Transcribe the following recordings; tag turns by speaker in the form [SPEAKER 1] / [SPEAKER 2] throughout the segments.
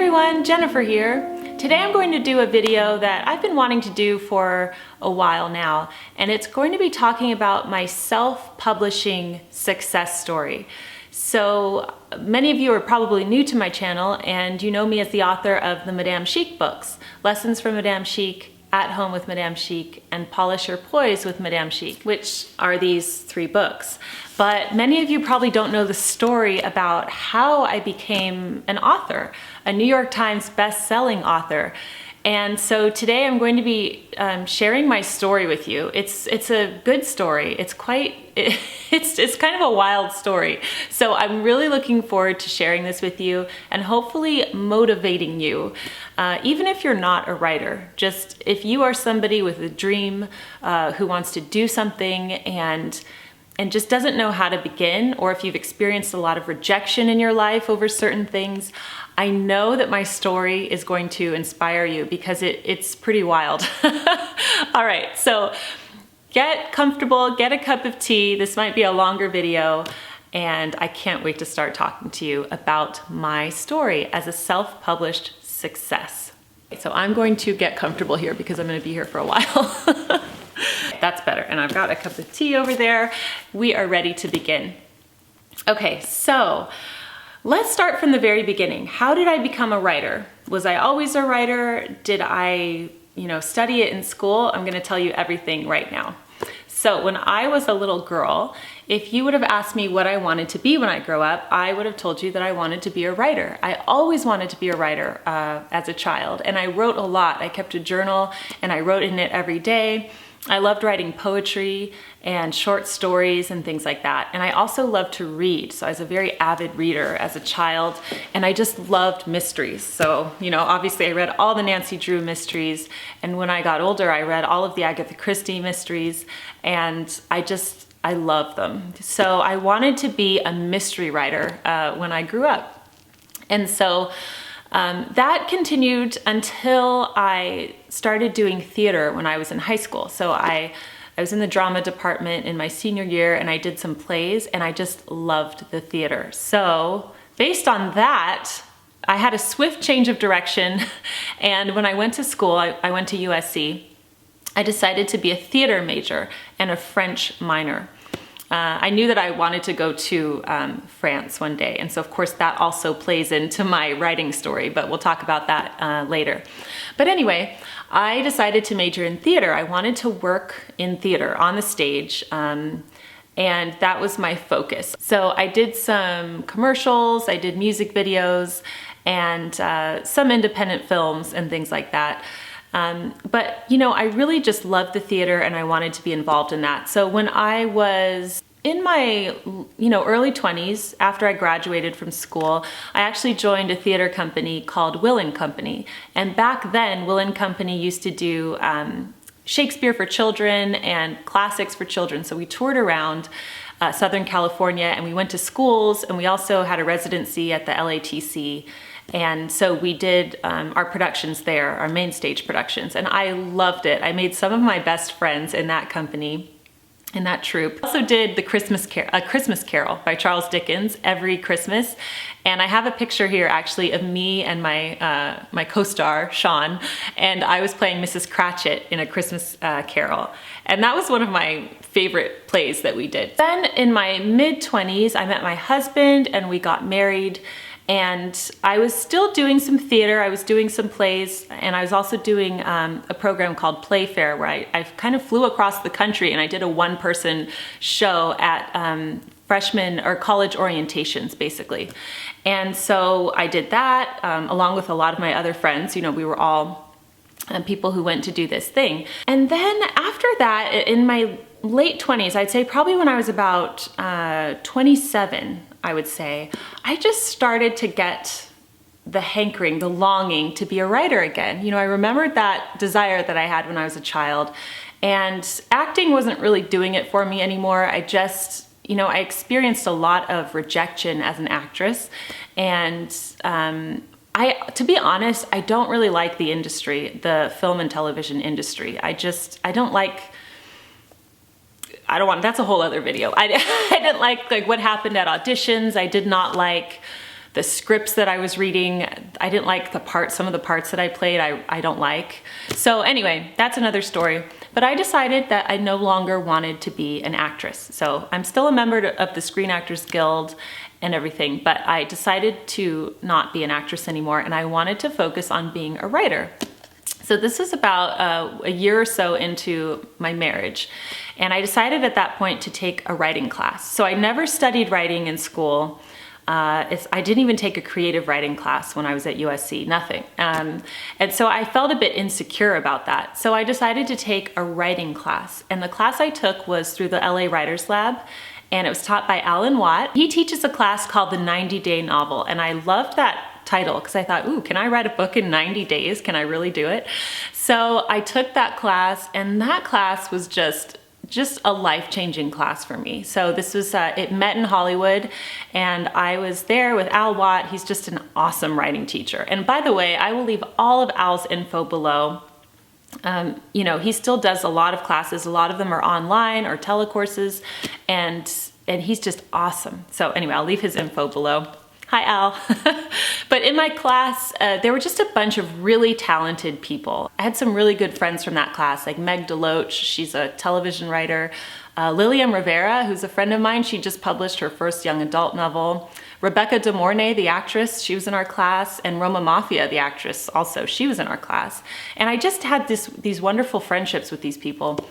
[SPEAKER 1] everyone, Jennifer here. Today I'm going to do a video that I've been wanting to do for a while now, and it's going to be talking about my self-publishing success story. So many of you are probably new to my channel and you know me as the author of the Madame Chic books, Lessons from Madame Chic, At Home with Madame Chic, and Polish Your Poise with Madame Chic, which are these 3 books. But many of you probably don't know the story about how I became an author, a New York Times best-selling author. And so today I'm going to be sharing my story with you. It's a good story. It's kind of a wild story. So I'm really looking forward to sharing this with you and hopefully motivating you. Even if you're not a writer, just if you are somebody with a dream who wants to do something and just doesn't know how to begin, or if you've experienced a lot of rejection in your life over certain things, I know that my story is going to inspire you because it's pretty wild. All right, so get comfortable, get a cup of tea. This might be a longer video, and I can't wait to start talking to you about my story as a self-published success. So I'm going to get comfortable here because I'm going to be here for a while. That's better. And I've got a cup of tea over there. We are ready to begin. Okay, so let's start from the very beginning. How did I become a writer? Was I always a writer? Did I, study it in school? I'm going to tell you everything right now. So when I was a little girl, if you would have asked me what I wanted to be when I grow up, I would have told you that I wanted to be a writer. I always wanted to be a writer as a child, and I wrote a lot. I kept a journal and I wrote in it every day. I loved writing poetry and short stories and things like that. And I also loved to read. So I was a very avid reader as a child, and I just loved mysteries. So, obviously I read all the Nancy Drew mysteries. And when I got older, I read all of the Agatha Christie mysteries, and I love them. So I wanted to be a mystery writer when I grew up. And so that continued until I started doing theater when I was in high school. So I was in the drama department in my senior year, and I did some plays, and I just loved the theater. So based on that, I had a swift change of direction. And when I went to school, I went to USC, I decided to be a theater major and a French minor. I knew that I wanted to go to France one day, and so of course that also plays into my writing story, but we'll talk about that later. But anyway, I decided to major in theater. I wanted to work in theater on the stage, and that was my focus. So I did some commercials, I did music videos, and some independent films and things like that. But I really just loved the theater, and I wanted to be involved in that. So when I was in my, early 20s, after I graduated from school, I actually joined a theater company called Will & Company. And back then, Will & Company used to do Shakespeare for children and classics for children. So we toured around Southern California, and we went to schools, and we also had a residency at the LATC. And so we did our productions there, our main stage productions, and I loved it. I made some of my best friends in that company, in that troupe. I also did the Christmas Carol by Charles Dickens every Christmas, and I have a picture here actually of me and my co-star Sean, and I was playing Mrs. Cratchit in A Christmas Carol, and that was one of my favorite plays that we did. Then in my mid-20s, I met my husband and we got married. And I was still doing some theater, I was doing some plays, and I was also doing a program called Playfair, where I kind of flew across the country and I did a one-person show at freshman or college orientations, basically. And so I did that along with a lot of my other friends. We were all people who went to do this thing. And then after that, in my late 20s, I'd say probably when I was about 27, I would say, I just started to get the hankering, the longing to be a writer again. I remembered that desire that I had when I was a child, and acting wasn't really doing it for me anymore. I just, I experienced a lot of rejection as an actress, and to be honest, I don't really like the industry, the film and television industry. I don't like that's a whole other video. I didn't like what happened at auditions. I did not like The scripts that I was reading, I didn't like some of the parts that I played, I don't like. So anyway, that's another story. But I decided that I no longer wanted to be an actress. So I'm still a member of the Screen Actors Guild and everything, but I decided to not be an actress anymore, and I wanted to focus on being a writer. So this is about a year or so into my marriage, and I decided at that point to take a writing class. So I never studied writing in school. I didn't even take a creative writing class when I was at USC, nothing. And so I felt a bit insecure about that. So I decided to take a writing class, and the class I took was through the LA Writers Lab, and it was taught by Alan Watt. He teaches a class called the 90-Day Novel, and I loved that title because I thought, ooh, can I write a book in 90 days? Can I really do it? So I took that class, and that class was just a life-changing class for me. So this was, it met in Hollywood, and I was there with Al Watt. He's just an awesome writing teacher. And by the way, I will leave all of Al's info below. You know, he still does a lot of classes. A lot of them are online or telecourses, and he's just awesome. So anyway, I'll leave his info below. Hi, Al. But in my class, there were just a bunch of really talented people. I had some really good friends from that class, like Meg Deloach, she's a television writer. Lillian Rivera, who's a friend of mine, she just published her first young adult novel. Rebecca De Mornay, the actress, she was in our class, and Roma Mafia, the actress, also, she was in our class. And I just had these wonderful friendships with these people,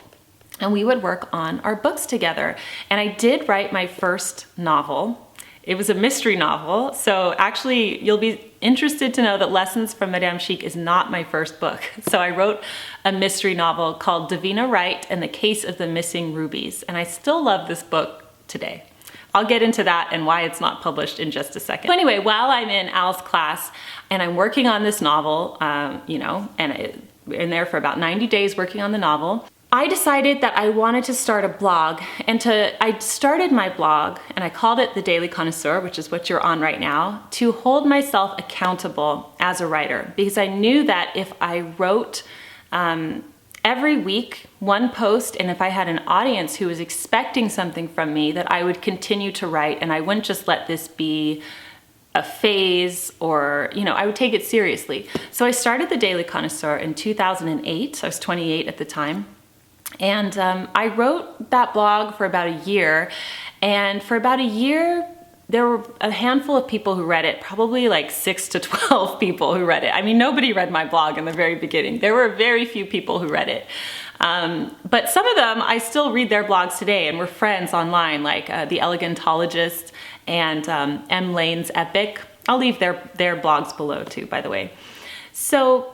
[SPEAKER 1] and we would work on our books together. And I did write my first novel. It was a mystery novel, so actually you'll be interested to know that Lessons from Madame Chic is not my first book. So I wrote a mystery novel called Davina Wright and the Case of the Missing Rubies, and I still love this book today. I'll get into that and why it's not published in just a second. So anyway, while I'm in Al's class and I'm working on this novel, you know, and in there for about 90 days working on the novel, I decided that I wanted to start a blog, and I started my blog, and I called it The Daily Connoisseur, which is what you're on right now, to hold myself accountable as a writer, because I knew that if I wrote every week one post, and if I had an audience who was expecting something from me, that I would continue to write, and I wouldn't just let this be a phase, or, you know, I would take it seriously. So I started The Daily Connoisseur in 2008. I was 28 at the time. And I wrote that blog for about a year, and for about a year there were a handful of people who read it, probably like 6 to 12 people who read it. I mean, nobody read my blog in the very beginning. There were very few people who read it. But some of them, I still read their blogs today, and we're friends online, like The Elegantologist and M. Lane's Epic. I'll leave their blogs below too, by the way. So,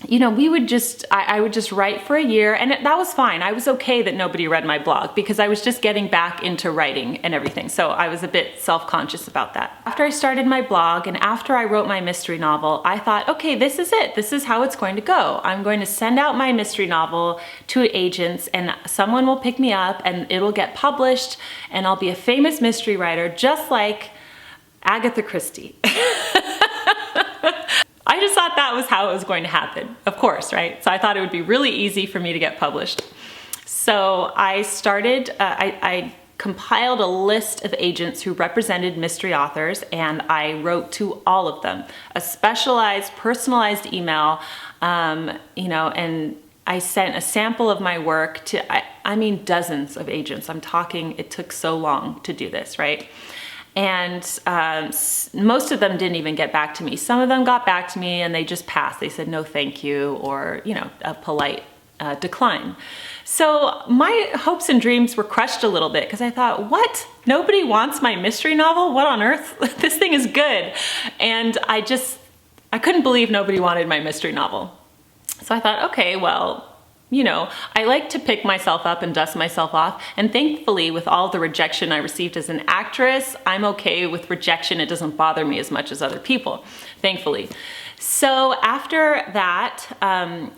[SPEAKER 1] you know, I would just write for a year, and that was fine. I was okay that nobody read my blog because I was just getting back into writing and everything. So I was a bit self-conscious about that. After I started my blog and after I wrote my mystery novel, I thought, okay, this is it. This is how it's going to go. I'm going to send out my mystery novel to agents, and someone will pick me up and it'll get published, and I'll be a famous mystery writer just like Agatha Christie. I just thought that was how it was going to happen, of course, right? So I thought it would be really easy for me to get published. So I started, I compiled a list of agents who represented mystery authors, and I wrote to all of them a specialized, personalized email, you know, and I sent a sample of my work to, I mean, dozens of agents. I'm talking, it took so long to do this, right? And most of them didn't even get back to me. Some of them got back to me and they just passed. They said, no, thank you, or, you know, a polite decline. So my hopes and dreams were crushed a little bit because I thought, what? Nobody wants my mystery novel? What on earth? This thing is good. And I couldn't believe nobody wanted my mystery novel. So I thought, okay, well, you know, I like to pick myself up and dust myself off, and thankfully with all the rejection I received as an actress, I'm okay with rejection. It doesn't bother me as much as other people, thankfully. So after that,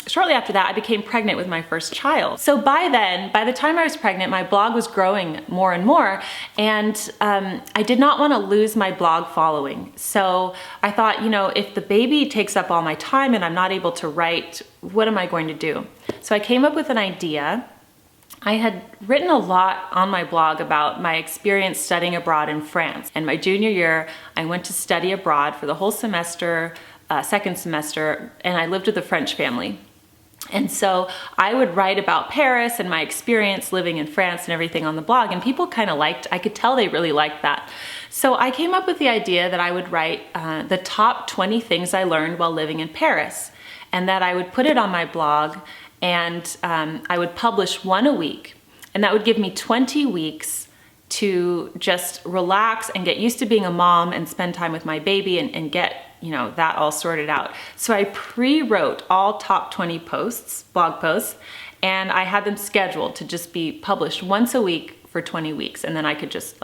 [SPEAKER 1] shortly after that, I became pregnant with my first child. So by the time I was pregnant, my blog was growing more and more, and I did not want to lose my blog following. So I thought, you know, if the baby takes up all my time and I'm not able to write, what am I going to do? So I came up with an idea, I had written a lot on my blog about my experience studying abroad in France. And my junior year, I went to study abroad for the whole semester, second semester, and I lived with a French family. And so I would write about Paris and my experience living in France and everything on the blog, and people kind of liked, I could tell they really liked that. So I came up with the idea that I would write the top 20 things I learned while living in Paris, and that I would put it on my blog, and I would publish one a week. And that would give me 20 weeks to just relax and get used to being a mom and spend time with my baby and get that all sorted out. So I pre-wrote all top 20 posts, blog posts, and I had them scheduled to just be published once a week for 20 weeks. And then I could just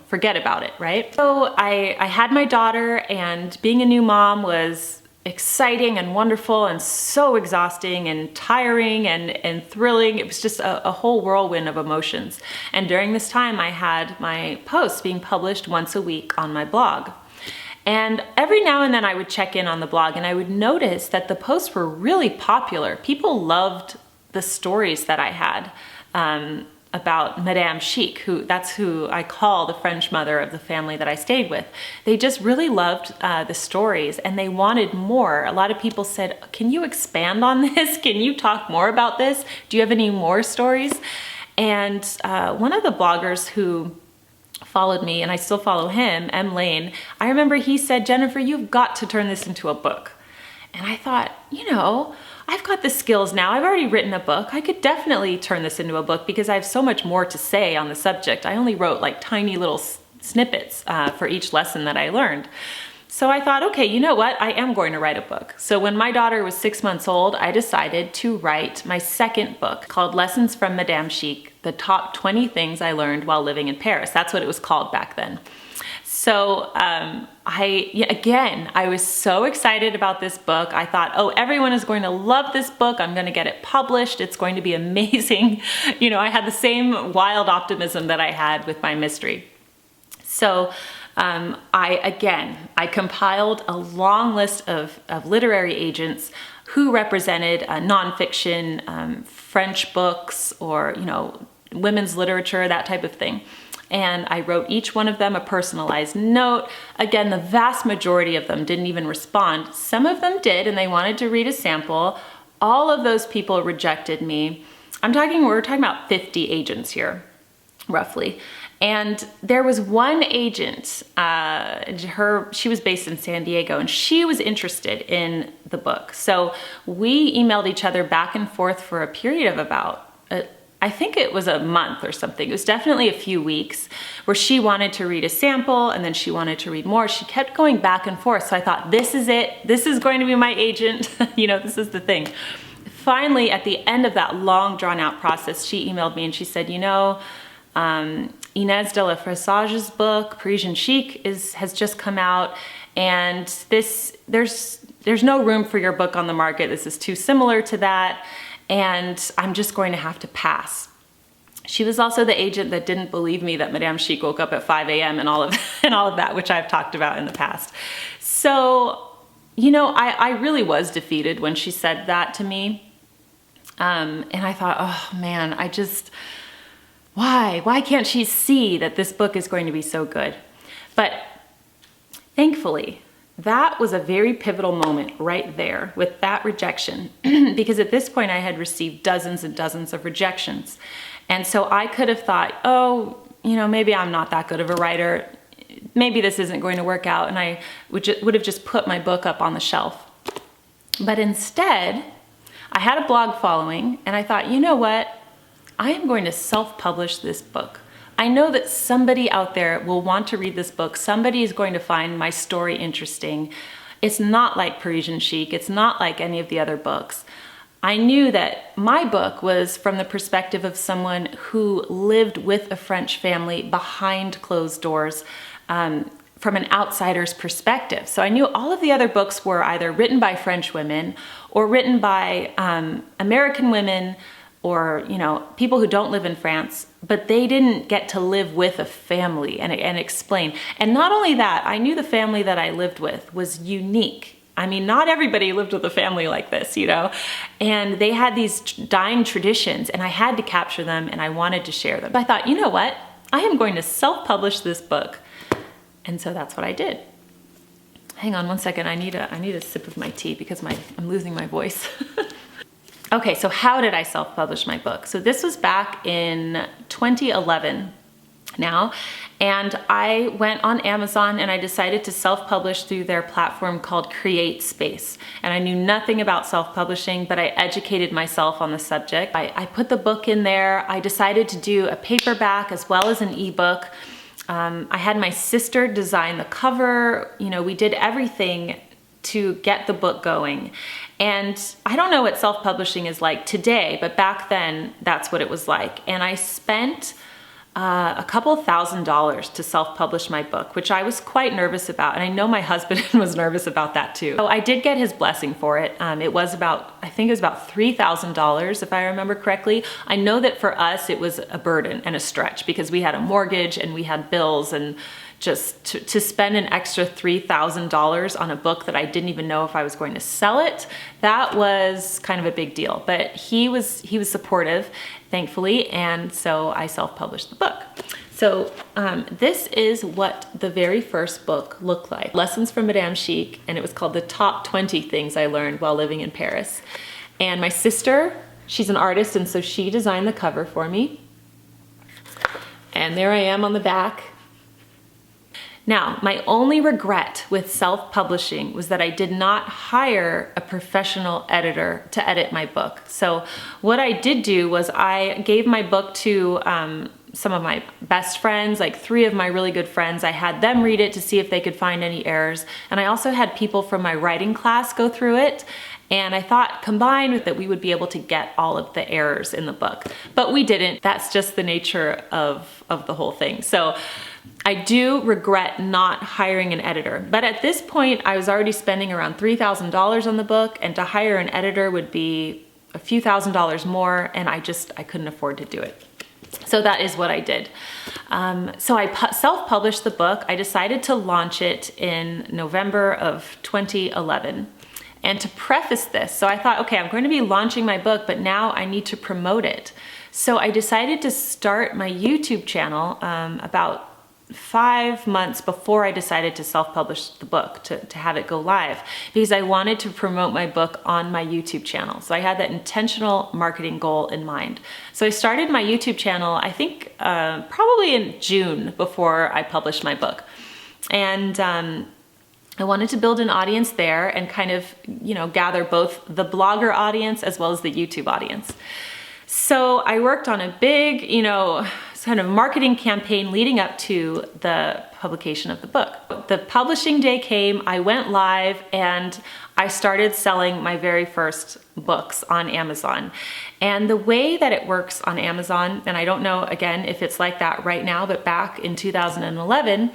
[SPEAKER 1] forget about it, right? So I had my daughter, and being a new mom was exciting and wonderful and so exhausting and tiring and thrilling. It was just a whole whirlwind of emotions. And during this time, I had my posts being published once a week on my blog. And every now and then I would check in on the blog, and I would notice that the posts were really popular. People loved the stories that I had about Madame Chic, that's who I call the French mother of the family that I stayed with. They just really loved the stories, and they wanted more. A lot of people said, can you expand on this? Can you talk more about this? Do you have any more stories? And one of the bloggers who followed me, and I still follow him, M. Lane, I remember he said, Jennifer, you've got to turn this into a book. And I thought, I've got the skills now. I've already written a book. I could definitely turn this into a book because I have so much more to say on the subject. I only wrote like tiny little snippets for each lesson that I learned. So I thought, okay, you know what? I am going to write a book. So when my daughter was 6 months old, I decided to write my second book called Lessons from Madame Chic, the top 20 things I learned while living in Paris. That's what it was called back then. So I was so excited about this book. I thought, oh, everyone is going to love this book. I'm going to get it published. It's going to be amazing. I had the same wild optimism that I had with my mystery. So I compiled a long list of literary agents who represented nonfiction, French books, or, women's literature, that type of thing. And I wrote each one of them a personalized note. Again, the vast majority of them didn't even respond. Some of them did, and they wanted to read a sample. All of those people rejected me. We're talking about 50 agents here, roughly. And there was one agent, she was based in San Diego, and she was interested in the book. So we emailed each other back and forth for a period of about, I think it was a month or something. It was definitely a few weeks, where she wanted to read a sample and then she wanted to read more. She kept going back and forth. So I thought, this is it. This is going to be my agent. This is the thing. Finally, at the end of that long drawn out process, she emailed me and she said, Inez de la Fressage's book, Parisian Chic, has just come out, and there's no room for your book on the market. This is too similar to that, and I'm just going to have to pass. She was also the agent that didn't believe me that Madame Chic woke up at 5 a.m. and all of that, which I've talked about in the past. So, I really was defeated when she said that to me. And I thought, oh man, why can't she see that this book is going to be so good? But thankfully, that was a very pivotal moment right there with that rejection, because at this point I had received dozens and dozens of rejections. And so I could have thought, oh, maybe I'm not that good of a writer. Maybe this isn't going to work out. And I would have just put my book up on the shelf. But instead, I had a blog following, and I thought, you know what? I am going to self-publish this book. I know that somebody out there will want to read this book. Somebody is going to find my story interesting. It's not like Parisian Chic. It's not like any of the other books. I knew that my book was from the perspective of someone who lived with a French family behind closed doors, from an outsider's perspective. So I knew all of the other books were either written by French women or written by American women, or people who don't live in France, but they didn't get to live with a family and explain. And not only that, I knew the family that I lived with was unique I mean, not everybody lived with a family like this, you know, and they had these dying traditions and I had to capture them and I wanted to share them. I thought, you know what? I am going to self-publish this book. And so that's what I did. Hang on one second. I need a sip of my tea because I'm losing my voice. Okay, so how did I self-publish my book? So this was back in 2011 now, and I went on Amazon and I decided to self-publish through their platform called CreateSpace. And I knew nothing about self-publishing, but I educated myself on the subject. I put the book in there. I decided to do a paperback as well as an ebook. I had my sister design the cover. You know, we did everything to get the book going. And I don't know what self-publishing is like today, but back then that's what it was like. And I spent a couple $1,000s to self-publish my book, which I was quite nervous about. And I know my husband was nervous about that too. So I did get his blessing for it. It was about, I think it was about $3,000 if I remember correctly. I know that for us it was a burden and a stretch because we had a mortgage and we had bills, and just to spend an extra $3,000 on a book that I didn't even know if I was going to sell it, that was kind of a big deal. But he was supportive, thankfully, and so I self-published the book. So this is what the very first book looked like. Lessons from Madame Chic, and it was called The Top 20 Things I Learned While Living in Paris. And my sister, she's an artist, and so she designed the cover for me. And there I am on the back. Now, my only regret with self-publishing was that I did not hire a professional editor to edit my book. So what I did do was I gave my book to some of my best friends, like 3 of my really good friends. I had them read it to see if they could find any errors. And I also had people from my writing class go through it. And I thought combined with that we would be able to get all of the errors in the book. But we didn't. That's just the nature of the whole thing. So I do regret not hiring an editor, but at this point I was already spending around $3,000 on the book, and to hire an editor would be a few $1,000s more, and I couldn't afford to do it. So that is what I did. So I self-published the book. I decided to launch it in November of 2011. And to preface this, so I thought, okay, I'm going to be launching my book, but now I need to promote it. So I decided to start my YouTube channel about 5 months before I decided to self-publish the book, to have it go live, because I wanted to promote my book on my YouTube channel. So I had that intentional marketing goal in mind. So I started my YouTube channel, I think probably in June before I published my book. And I wanted to build an audience there and kind of, you know, gather both the blogger audience as well as the YouTube audience. So I worked on a big, you know, kind of marketing campaign leading up to the publication of the book. The publishing day came, I went live, and I started selling my very first books on Amazon. And the way that it works on Amazon, and I don't know again if it's like that right now, but back in 2011,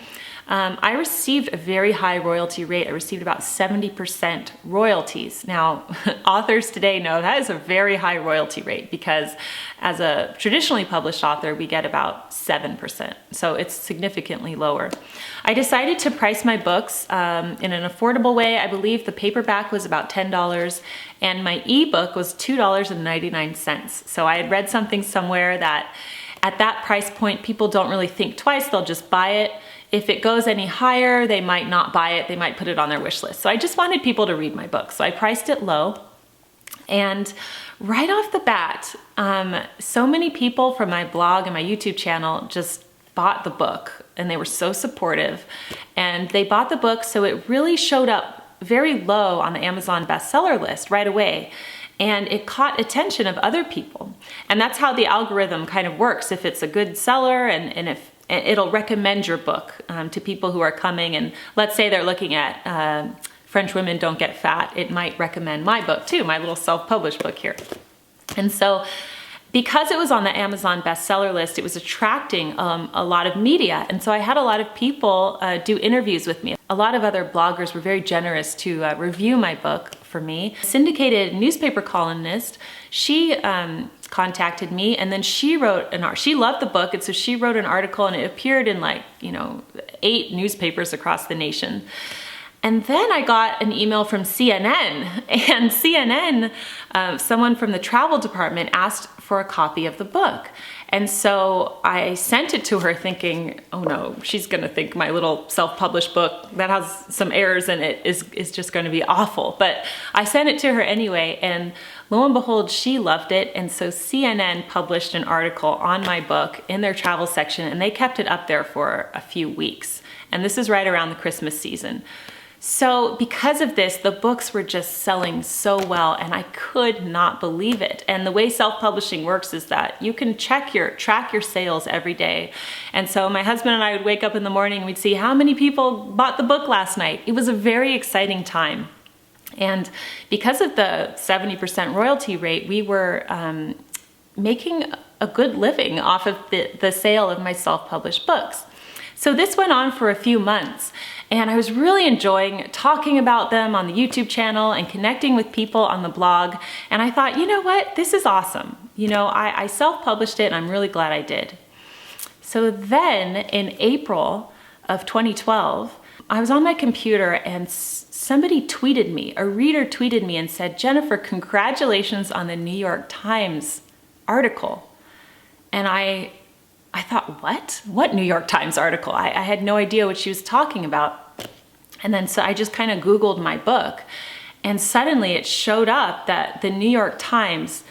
[SPEAKER 1] I received a very high royalty rate. I received about 70% royalties. Now, authors today know that is a very high royalty rate because as a traditionally published author, we get about 7%. So it's significantly lower. I decided to price my books in an affordable way. I believe the paperback was about $10 and my ebook was $2.99. So I had read something somewhere that at that price point, people don't really think twice. They'll just buy it. If it goes any higher, they might not buy it. They might put it on their wish list. So I just wanted people to read my book. So I priced it low. And right off the bat, so many people from my blog and my YouTube channel just bought the book, and they were so supportive. And they bought the book, so it really showed up very low on the Amazon bestseller list right away. And it caught attention of other people. And that's how the algorithm kind of works. If it's a good seller and if it'll recommend your book to people who are coming, and let's say they're looking at French Women Don't Get Fat, it might recommend my book too, my little self-published book here. And so because it was on the Amazon bestseller list, it was attracting a lot of media. And so I had a lot of people do interviews with me. A lot of other bloggers were very generous to review my book for me. A syndicated newspaper columnist, she contacted me, and then she wrote she loved the book, and so she wrote an article, and it appeared in 8 newspapers across the nation. And then I got an email from CNN, and CNN, someone from the travel department asked for a copy of the book. And so I sent it to her thinking, oh no, she's gonna think my little self-published book that has some errors in it is just gonna be awful. But I sent it to her anyway, and lo and behold, she loved it. And so CNN published an article on my book in their travel section, and they kept it up there for a few weeks. And this is right around the Christmas season. So because of this, the books were just selling so well, and I could not believe it. And the way self-publishing works is that you can track your sales every day. And so my husband and I would wake up in the morning and we'd see how many people bought the book last night. It was a very exciting time. And because of the 70% royalty rate, we were making a good living off of the sale of my self-published books. So this went on for a few months, and I was really enjoying talking about them on the YouTube channel and connecting with people on the blog. And I thought, you know what, this is awesome. You know, I self-published it, and I'm really glad I did. So then in April of 2012, I was on my computer and somebody tweeted me, a reader tweeted me and said, Jennifer, congratulations on the New York Times article. And I thought, what? What New York Times article? I had no idea what she was talking about. And then so I just kind of Googled my book, and suddenly it showed up that the New York Times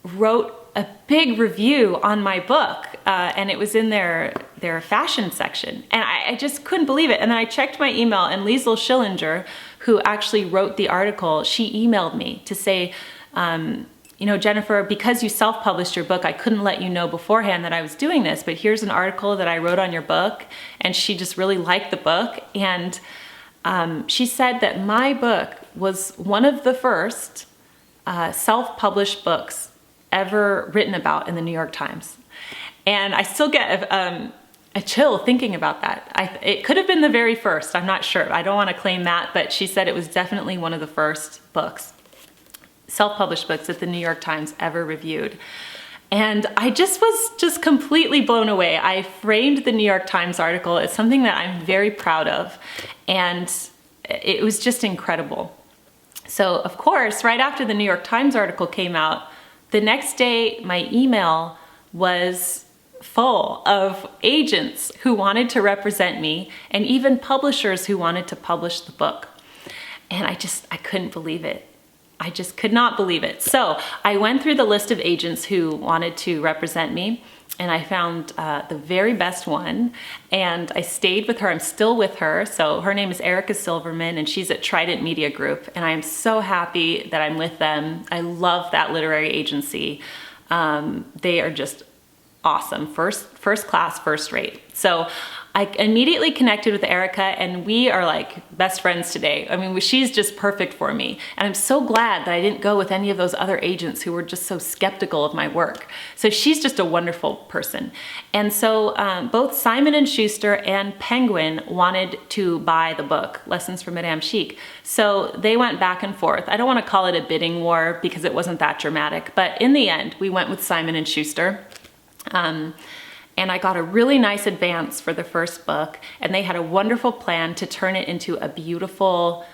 [SPEAKER 1] wrote a big review on my book, and it was in their fashion section. And I just couldn't believe it. And then I checked my email, and Liesl Schillinger, who actually wrote the article, she emailed me to say, you know, Jennifer, because you self-published your book, I couldn't let you know beforehand that I was doing this, but here's an article that I wrote on your book. And she just really liked the book. And she said that my book was one of the first self-published books ever written about in the New York Times. And I still get a chill thinking about that. It could have been the very first, I'm not sure. I don't want to claim that, but she said it was definitely one of the first books, self-published books that the New York Times ever reviewed. And I was completely blown away. I framed the New York Times article as something that I'm very proud of, and it was just incredible. So of course, right after the New York Times article came out, the next day my email was full of agents who wanted to represent me, and even publishers who wanted to publish the book. And I couldn't believe it. I just could not believe it. So I went through the list of agents who wanted to represent me, and I found the very best one, and I stayed with her. I'm still with her. So her name is Erica Silverman, and she's at Trident Media Group, and I'm so happy that I'm with them. I love that literary agency. They are just awesome, first class, first rate. So I immediately connected with Erica, and we are like best friends today. I mean, she's just perfect for me. And I'm so glad that I didn't go with any of those other agents who were just so skeptical of my work. So she's just a wonderful person. And so both Simon & Schuster and Penguin wanted to buy the book, Lessons from Madame Chic. So they went back and forth. I don't want to call it a bidding war because it wasn't that dramatic, but in the end, we went with Simon & Schuster. And I got a really nice advance for the first book, and they had a wonderful plan to turn it into a beautiful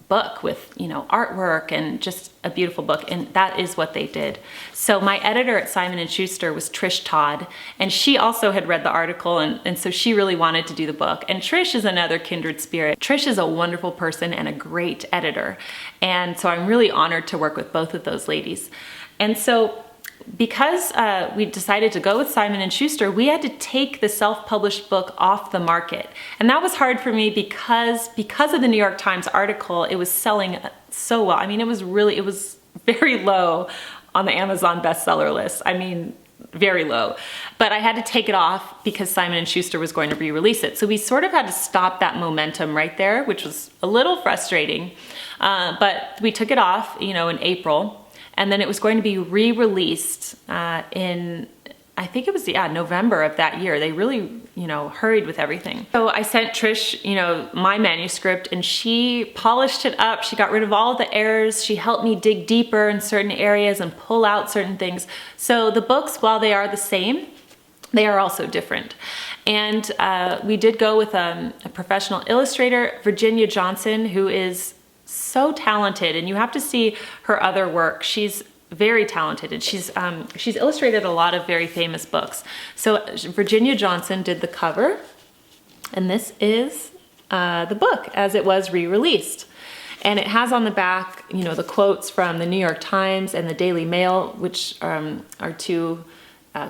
[SPEAKER 1] book with, you know, artwork and just a beautiful book, and that is what they did. So my editor at Simon & Schuster was Trish Todd, and she also had read the article, and so she really wanted to do the book. And Trish is another kindred spirit. Trish is a wonderful person and a great editor, and so I'm really honored to work with both of those ladies. And so because we decided to go with Simon & Schuster, we had to take the self-published book off the market. And that was hard for me because of the New York Times article. It was selling so well. I mean, it was very low on the Amazon bestseller list. I mean, very low. But I had to take it off because Simon & Schuster was going to re-release it. So we sort of had to stop that momentum right there, which was a little frustrating. But we took it off, you know, in April. And then it was going to be re-released in, I think it was, November of that year. They really, you know, hurried with everything. So I sent Trish, you know, my manuscript, and she polished it up. She got rid of all the errors. She helped me dig deeper in certain areas and pull out certain things. So the books, while they are the same, they are also different. And we did go with a professional illustrator, Virginia Johnson, who is so talented, and you have to see her other work. She's very talented, and she's illustrated a lot of very famous books. So Virginia Johnson did the cover, and this is the book as it was re-released. And it has on the back, you know, the quotes from the New York Times and the Daily Mail, which are two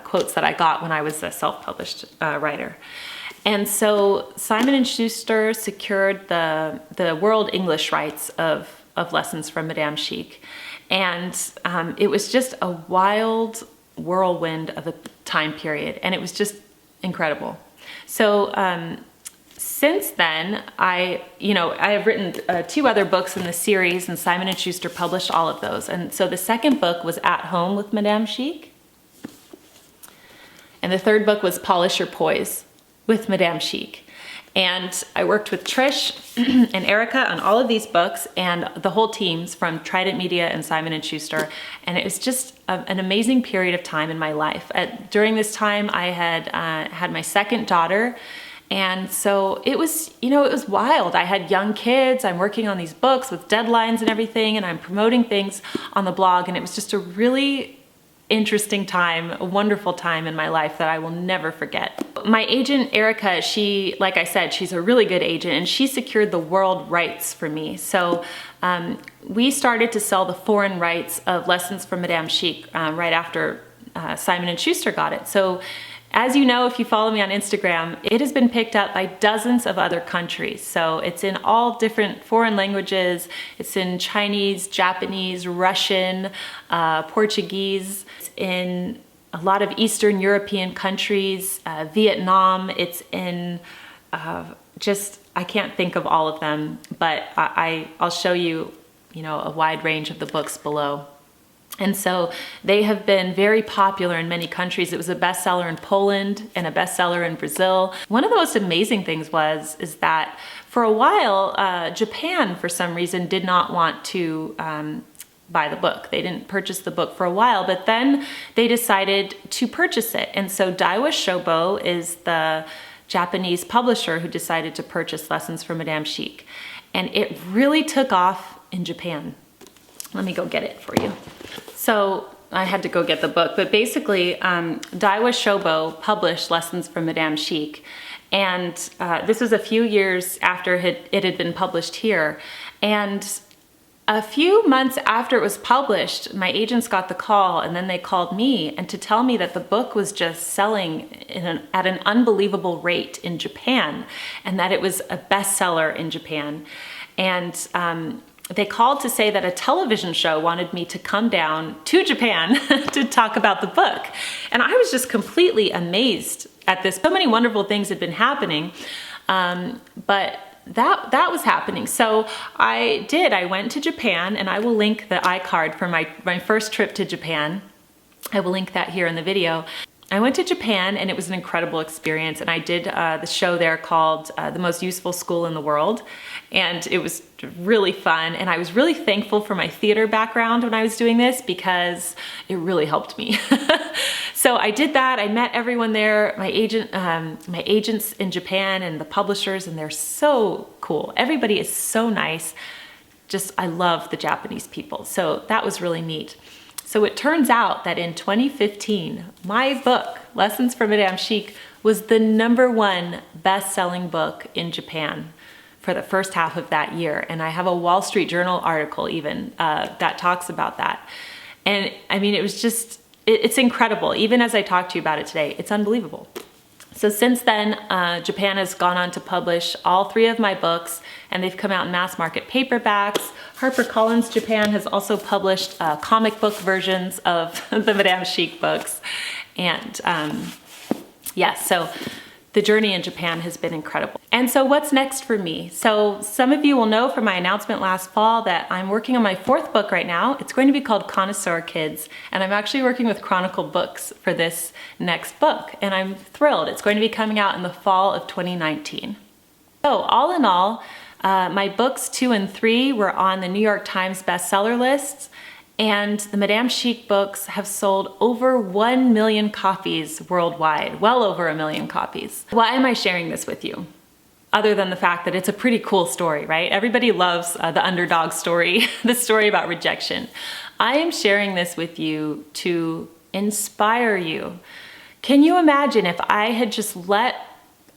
[SPEAKER 1] quotes that I got when I was a self-published writer. And so Simon & Schuster secured the world English rights of Lessons from Madame Chic. And it was just a wild whirlwind of a time period, and it was just incredible. So since then, I have written 2 other books in the series, and Simon & Schuster published all of those. And so the second book was At Home with Madame Chic. And the third book was Polish Your Poise with Madame Chic. And I worked with Trish and Erica on all of these books and the whole teams from Trident Media and Simon & Schuster. And it was just an amazing period of time in my life. During this time, I had my second daughter. And so it was, it was wild. I had young kids. I'm working on these books with deadlines and everything, and I'm promoting things on the blog. And it was just a really interesting time, a wonderful time in my life that I will never forget. My agent, Erica, like I said, she's a really good agent, and she secured the world rights for me. So we started to sell the foreign rights of Lessons from Madame Chic right after Simon & Schuster got it. So as you know, if you follow me on Instagram, it has been picked up by dozens of other countries. So it's in all different foreign languages. It's in Chinese, Japanese, Russian, Portuguese. It's in a lot of Eastern European countries, Vietnam. It's in I can't think of all of them, but I'll show you, a wide range of the books below. And so they have been very popular in many countries. It was a bestseller in Poland and a bestseller in Brazil. One of the most amazing things is that for a while, Japan, for some reason, did not want to buy the book. They didn't purchase the book for a while, but then they decided to purchase it. And so Daiwa Shobo is the Japanese publisher who decided to purchase Lessons from Madame Chic. And it really took off in Japan. Let me go get it for you. So I had to go get the book, but basically Daiwa Shobo published Lessons from Madame Chic. And this was a few years after it had been published here. And a few months after it was published, my agents got the call, and then they called me and to tell me that the book was just selling at an unbelievable rate in Japan, and that it was a bestseller in Japan. And they called to say that a television show wanted me to come down to Japan to talk about the book. And I was just completely amazed at this. So many wonderful things had been happening, but that was happening. So I went to Japan, and I will link the iCard for my first trip to Japan. I will link that here in the video. I went to Japan, and it was an incredible experience, and I did the show there called The Most Useful School in the World, and it was really fun, and I was really thankful for my theater background when I was doing this because it really helped me. So I did that. I met everyone there, my agents in Japan and the publishers, and they're so cool. Everybody is so nice. I love the Japanese people, so that was really neat. So it turns out that in 2015, my book, Lessons from Madame Chic, was the #1 best-selling book in Japan for the first half of that year. And I have a Wall Street Journal article even that talks about that. And I mean, it was it's incredible. Even as I talk to you about it today, it's unbelievable. So since then, Japan has gone on to publish all 3 of my books, and they've come out in mass market paperbacks. HarperCollins Japan has also published comic book versions of the Madame Chic books. And yes, so the journey in Japan has been incredible. And so what's next for me? So some of you will know from my announcement last fall that I'm working on my 4th book right now. It's going to be called Connoisseur, Kids. And I'm actually working with Chronicle Books for this next book. And I'm thrilled. It's going to be coming out in the fall of 2019. So all in all, my books 2 and 3 were on the New York Times bestseller lists. And the Madame Chic books have sold over 1 million copies worldwide, well over 1 million copies. Why am I sharing this with you? Other than the fact that it's a pretty cool story, right? Everybody loves the underdog story, the story about rejection. I am sharing this with you to inspire you. Can you imagine if I had just let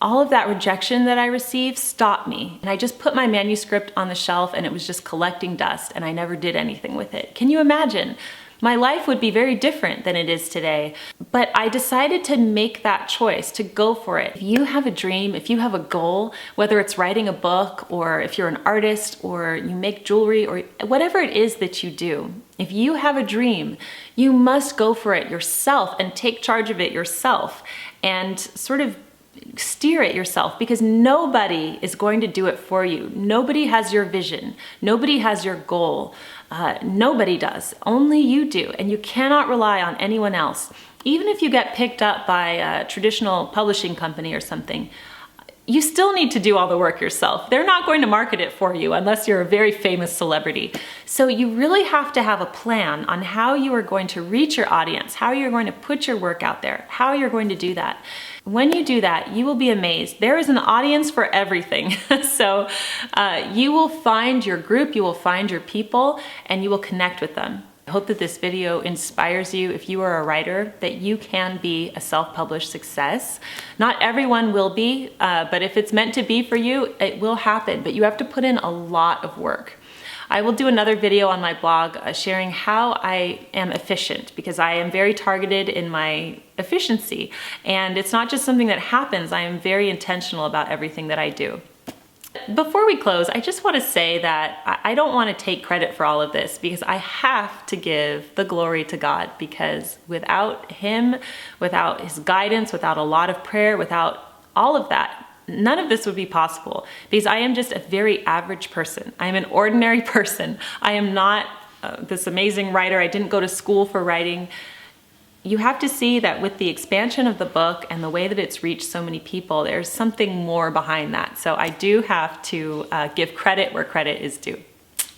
[SPEAKER 1] all of that rejection that I received stop me, and I just put my manuscript on the shelf and it was just collecting dust and I never did anything with it? Can you imagine? My life would be very different than it is today. But I decided to make that choice, to go for it. If you have a dream, if you have a goal, whether it's writing a book or if you're an artist or you make jewelry or whatever it is that you do, if you have a dream, you must go for it yourself and take charge of it yourself and sort of steer it yourself, because nobody is going to do it for you. Nobody has your vision. Nobody has your goal. Nobody does. Only you do. And you cannot rely on anyone else. Even if you get picked up by a traditional publishing company or something, you still need to do all the work yourself. They're not going to market it for you unless you're a very famous celebrity. So you really have to have a plan on how you are going to reach your audience, how you're going to put your work out there, how you're going to do that. When you do that, you will be amazed. There is an audience for everything. So you will find your group, you will find your people, and you will connect with them. I hope that this video inspires you, if you are a writer, that you can be a self-published success. Not everyone will be, but if it's meant to be for you, it will happen, but you have to put in a lot of work. I will do another video on my blog sharing how I am efficient, because I am very targeted in my efficiency, and it's not just something that happens. I am very intentional about everything that I do. Before we close, I just want to say that I don't want to take credit for all of this, because I have to give the glory to God, because without Him, without His guidance, without a lot of prayer, without all of that, none of this would be possible, because I am just a very average person. I am an ordinary person. I am not this amazing writer. I didn't go to school for writing. You have to see that with the expansion of the book and the way that it's reached so many people, there's something more behind that. So I do have to give credit where credit is due.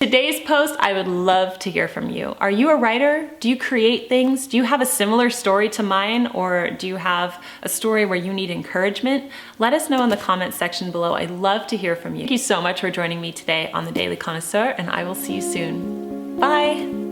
[SPEAKER 1] Today's post, I would love to hear from you. Are you a writer? Do you create things? Do you have a similar story to mine? Or do you have a story where you need encouragement? Let us know in the comments section below. I'd love to hear from you. Thank you so much for joining me today on the Daily Connoisseur, and I will see you soon. Bye.